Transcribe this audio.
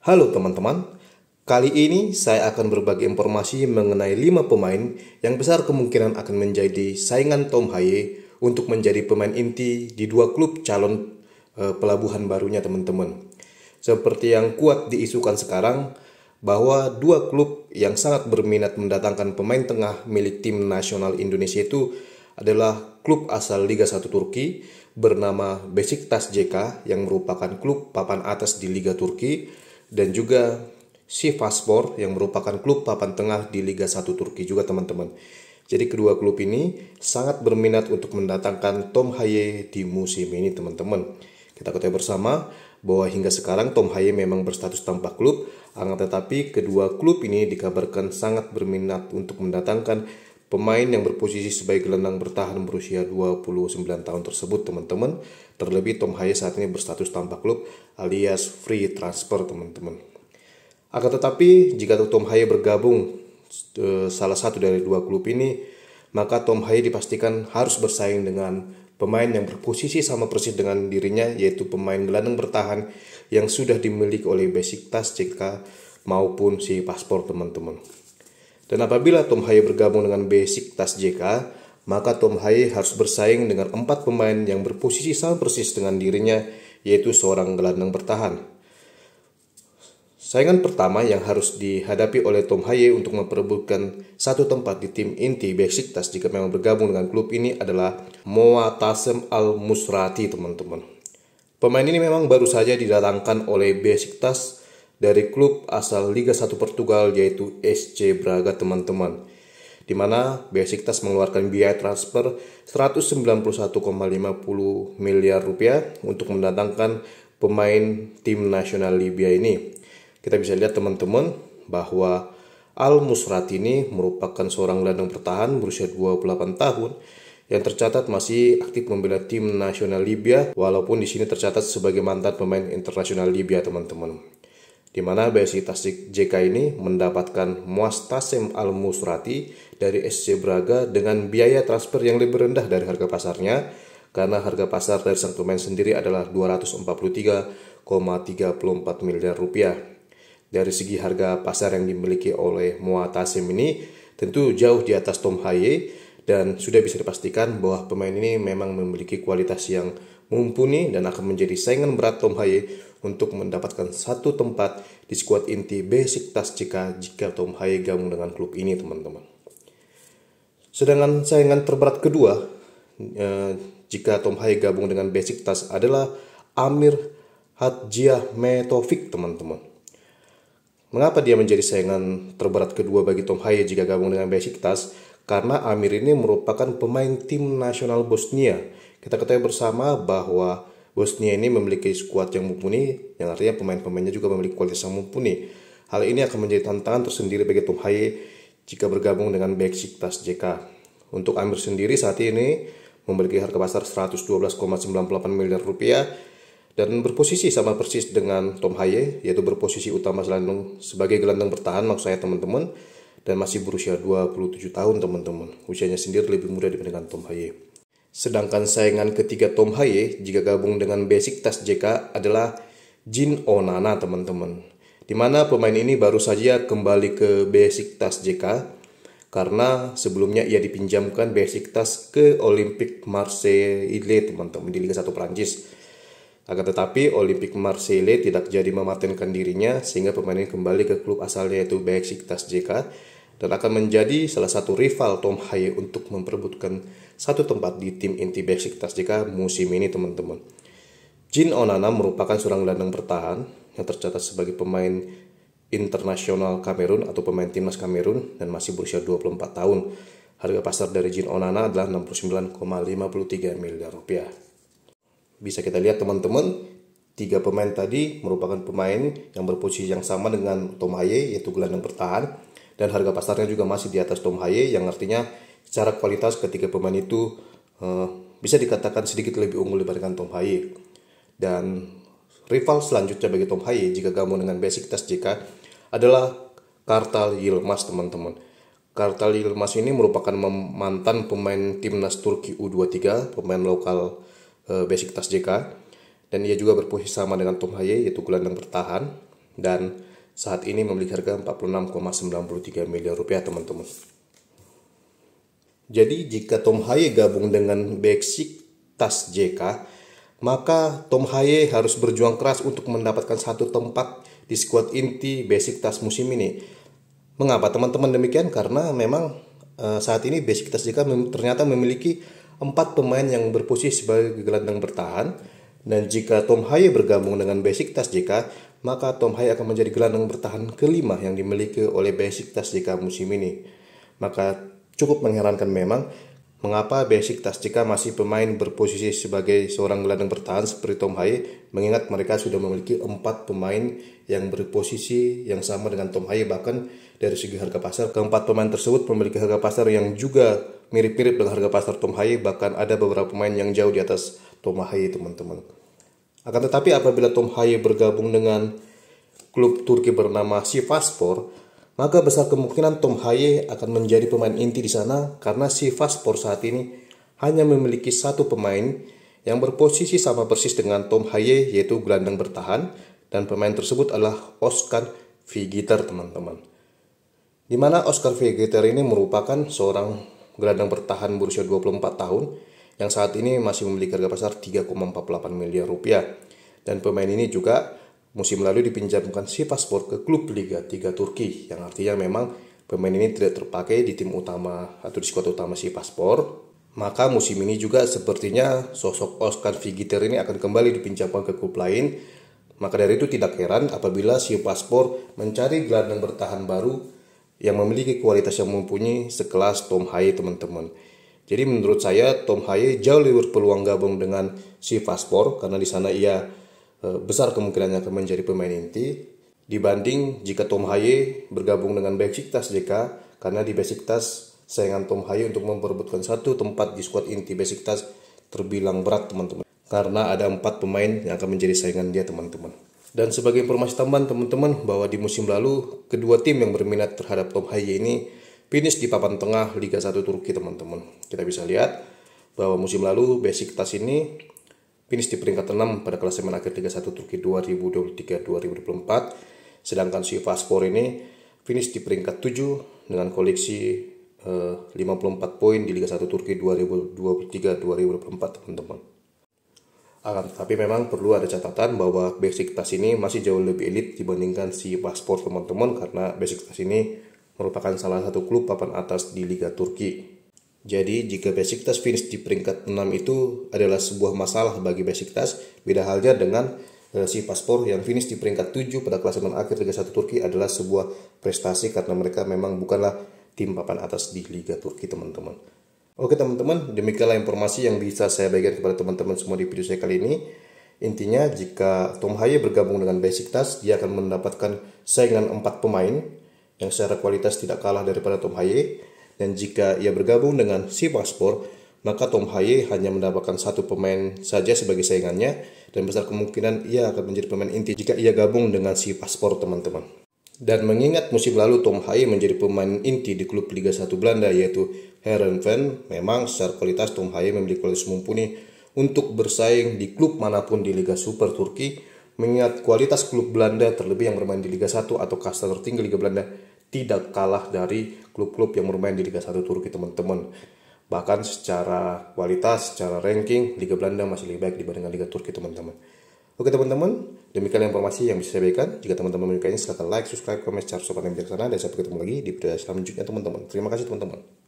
Halo teman-teman, kali ini saya akan berbagi informasi mengenai 5 pemain yang besar kemungkinan akan menjadi saingan Tom Haye untuk menjadi pemain inti di dua klub calon pelabuhan barunya teman-teman. Seperti yang kuat diisukan sekarang, bahwa dua klub yang sangat berminat mendatangkan pemain tengah milik tim nasional Indonesia itu adalah klub asal Liga 1 Turki bernama Beşiktaş JK yang merupakan klub papan atas di Liga Turki, dan juga Sivasspor yang merupakan klub papan tengah di Liga 1 Turki juga teman-teman. Jadi kedua klub ini sangat berminat untuk mendatangkan Tom Haye di musim ini teman-teman. Kita ketahui bersama bahwa hingga sekarang Tom Haye memang berstatus tanpa klub, akan tetapi kedua klub ini dikabarkan sangat berminat untuk mendatangkan pemain yang berposisi sebagai gelandang bertahan berusia 29 tahun tersebut teman-teman. Terlebih Tom Haye saat ini berstatus tanpa klub alias free transfer teman-teman. Akan tetapi jika Tom Haye bergabung salah satu dari dua klub ini, maka Tom Haye dipastikan harus bersaing dengan pemain yang berposisi sama persis dengan dirinya, yaitu pemain gelandang bertahan yang sudah dimiliki oleh Beşiktaş JK maupun Sivasspor teman-teman. Dan apabila Tom Haye bergabung dengan Beşiktaş JK, maka Tom Haye harus bersaing dengan 4 pemain yang berposisi sama persis dengan dirinya, yaitu seorang gelandang bertahan. Saingan pertama yang harus dihadapi oleh Tom Haye untuk memperebutkan satu tempat di tim inti Beşiktaş jika memang bergabung dengan klub ini adalah Muatasem Al-Musrati teman-teman. Pemain ini memang baru saja didatangkan oleh Beşiktaş dari klub asal Liga 1 Portugal yaitu SC Braga teman-teman, di mana Beşiktaş mengeluarkan biaya transfer 191,50 miliar rupiah untuk mendatangkan pemain tim nasional Libya ini. Kita bisa lihat teman-teman bahwa Al-Musrati ini merupakan seorang gelandang bertahan berusia 28 tahun yang tercatat masih aktif membela tim nasional Libya, walaupun di sini tercatat sebagai mantan pemain internasional Libya teman-teman. Di mana Beşiktaş JK ini mendapatkan Muatasem Al-Musrati dari SC Braga dengan biaya transfer yang lebih rendah dari harga pasarnya, karena harga pasar dari sang pemain sendiri adalah 243,34 miliar rupiah. Dari segi harga pasar yang dimiliki oleh Muatasem ini tentu jauh di atas Tom Haye, dan sudah bisa dipastikan bahwa pemain ini memang memiliki kualitas yang mumpuni dan akan menjadi saingan berat Tom Haye untuk mendapatkan satu tempat di skuad inti Beşiktaş JK jika Tom Haye gabung dengan klub ini teman-teman. Sedangkan saingan terberat kedua jika Tom Haye gabung dengan Beşiktaş adalah Amir Hadjiahmetovic teman-teman. Mengapa dia menjadi saingan terberat kedua bagi Tom Haye jika gabung dengan Beşiktaş? Karena Amir ini merupakan pemain tim nasional Bosnia. Kita ketahui bersama bahwa Bosnia ini memiliki skuad yang mumpuni, yang artinya pemain-pemainnya juga memiliki kualitas yang mumpuni. Hal ini akan menjadi tantangan tersendiri bagi Tom Haye jika bergabung dengan Beşiktaş JK. Untuk Amir sendiri saat ini memiliki harga pasar 112,98 miliar rupiah dan berposisi sama persis dengan Tom Haye, yaitu berposisi utama sebagai gelandang bertahan maksud saya teman-teman, dan masih berusia 27 tahun teman-teman. Usianya sendiri lebih muda dibandingkan Tom Haye. Sedangkan saingan ketiga Tom Haye jika gabung dengan Beşiktaş JK adalah Jin Onana teman-teman. Di mana pemain ini baru saja kembali ke Beşiktaş JK karena sebelumnya ia dipinjamkan Beşiktaş ke Olympique Marseille teman-teman di Liga 1 Prancis. Akan tetapi Olympique Marseille tidak jadi mematenkan dirinya sehingga pemain ini kembali ke klub asalnya yaitu Beşiktaş JK, dan akan menjadi salah satu rival Tom Haye untuk memperebutkan satu tempat di tim inti Beşiktaş JK musim ini teman-teman. Jin Onana merupakan seorang gelandang bertahan yang tercatat sebagai pemain internasional Kamerun atau pemain timnas Kamerun dan masih berusia 24 tahun. Harga pasar dari Jin Onana adalah 69,53 miliar rupiah. Bisa kita lihat teman-teman, 3 pemain tadi merupakan pemain yang berposisi yang sama dengan Tom Haye, yaitu gelandang bertahan, dan harga pasarnya juga masih di atas Tom Haye, yang artinya secara kualitas ketiga pemain itu bisa dikatakan sedikit lebih unggul dibandingkan Tom Haye. Dan rival selanjutnya bagi Tom Haye jika gabung dengan Beşiktaş JK adalah Kartal Yılmaz teman-teman. Kartal Yılmaz ini merupakan mantan pemain timnas Turki U23, pemain lokal Beşiktaş JK, dan ia juga berposisi sama dengan Tom Haye, yaitu gelandang bertahan. dan saat ini memiliki harga 46,93 miliar rupiah teman-teman. Jadi jika Tom Haye gabung dengan Besiktas JK, maka Tom Haye harus berjuang keras untuk mendapatkan satu tempat di skuad inti Besiktas musim ini. Mengapa teman-teman demikian? Karena memang saat ini Besiktas JK ternyata memiliki 4 pemain yang berposisi sebagai gelandang bertahan, dan jika Tom Haye bergabung dengan Besiktas JK, maka Tom Haye akan menjadi gelandang bertahan kelima yang dimiliki oleh Besiktas JK musim ini. Maka cukup mengherankan memang mengapa Besiktas JK masih pemain berposisi sebagai seorang gelandang bertahan seperti Tom Haye, mengingat mereka sudah memiliki 4 pemain yang berposisi yang sama dengan Tom Haye. Bahkan dari segi harga pasar, keempat pemain tersebut memiliki harga pasar yang juga mirip-mirip dengan harga pasar Tom Haye, bahkan ada beberapa pemain yang jauh di atas Tom Haye teman-teman. Akan tetapi apabila Tom Haye bergabung dengan klub Turki bernama Sivasspor, maka besar kemungkinan Tom Haye akan menjadi pemain inti di sana, karena Sivasspor saat ini hanya memiliki satu pemain yang berposisi sama persis dengan Tom Haye, yaitu gelandang bertahan, dan pemain tersebut adalah Oskar Figiter teman-teman. Di mana Oskar Figiter ini merupakan seorang gelandang bertahan berusia 24 tahun yang saat ini masih memiliki harga pasar 3,48 miliar rupiah. Dan pemain ini juga musim lalu dipinjamkan Sivasspor ke klub Liga 3 Turki, yang artinya memang pemain ini tidak terpakai di tim utama atau di skuad utama Sivasspor. Maka musim ini juga sepertinya sosok Oskar Figiter ini akan kembali dipinjamkan ke klub lain. Maka dari itu tidak heran apabila Sivasspor mencari gelandang bertahan baru yang memiliki kualitas yang mumpuni sekelas Tom Haye teman-teman. Jadi menurut saya Tom Haye jauh lebih berpeluang gabung dengan Sivasspor, karena di sana ia besar kemungkinannya akan menjadi pemain inti, dibanding jika Tom Haye bergabung dengan Besiktas JK, karena di Besiktas saingan Tom Haye untuk memperebutkan satu tempat di skuad inti Besiktas terbilang berat teman-teman, karena ada 4 pemain yang akan menjadi saingan dia teman-teman. Dan sebagai informasi tambahan teman-teman, bahwa di musim lalu kedua tim yang berminat terhadap Tom Haye ini finish di papan tengah Liga 1 Turki teman-teman. Kita bisa lihat bahwa musim lalu Besiktas ini finish di peringkat 6 pada klasemen akhir Liga 1 Turki 2023-2024. Sedangkan Sivasspor ini finish di peringkat 7 dengan koleksi 54 poin di Liga 1 Turki 2023-2024 teman-teman. Tapi memang perlu ada catatan bahwa Besiktas ini masih jauh lebih elit dibandingkan Sivasspor teman-teman, karena Besiktas ini merupakan salah satu klub papan atas di Liga Turki. Jadi jika Besiktas finish di peringkat 6 itu adalah sebuah masalah bagi Besiktas, beda halnya dengan Sivasspor yang finish di peringkat 7 pada klasemen akhir Liga 1 Turki adalah sebuah prestasi, karena mereka memang bukanlah tim papan atas di Liga Turki teman-teman. Oke teman-teman, demikianlah informasi yang bisa saya bagikan kepada teman-teman semua di video saya kali ini. Intinya jika Tom Haye bergabung dengan Besiktas, dia akan mendapatkan saingan 4 pemain yang secara kualitas tidak kalah daripada Tom Haye. Dan jika ia bergabung dengan Sivasspor, maka Tom Haye hanya mendapatkan satu pemain saja sebagai saingannya, dan besar kemungkinan ia akan menjadi pemain inti jika ia gabung dengan Sivasspor teman-teman. Dan mengingat musim lalu Tom Haye menjadi pemain inti di klub Liga 1 Belanda yaitu Heerenveen, memang secara kualitas Tom Haye memiliki kualitas mumpuni untuk bersaing di klub manapun di Liga Super Turki. Mengingat kualitas klub Belanda terlebih yang bermain di Liga 1 atau kasta tertinggi Liga Belanda tidak kalah dari klub-klub yang bermain di Liga 1 Turki teman-teman. Bahkan secara kualitas, secara ranking, Liga Belanda masih lebih baik dibandingkan Liga Turki teman-teman. Oke teman-teman, demikian informasi yang bisa saya berikan. Jika teman-teman menyukainya silahkan like, subscribe, komen, share, sobat yang bijaksana. Dan sampai ketemu lagi di video selanjutnya teman-teman. Terima kasih teman-teman.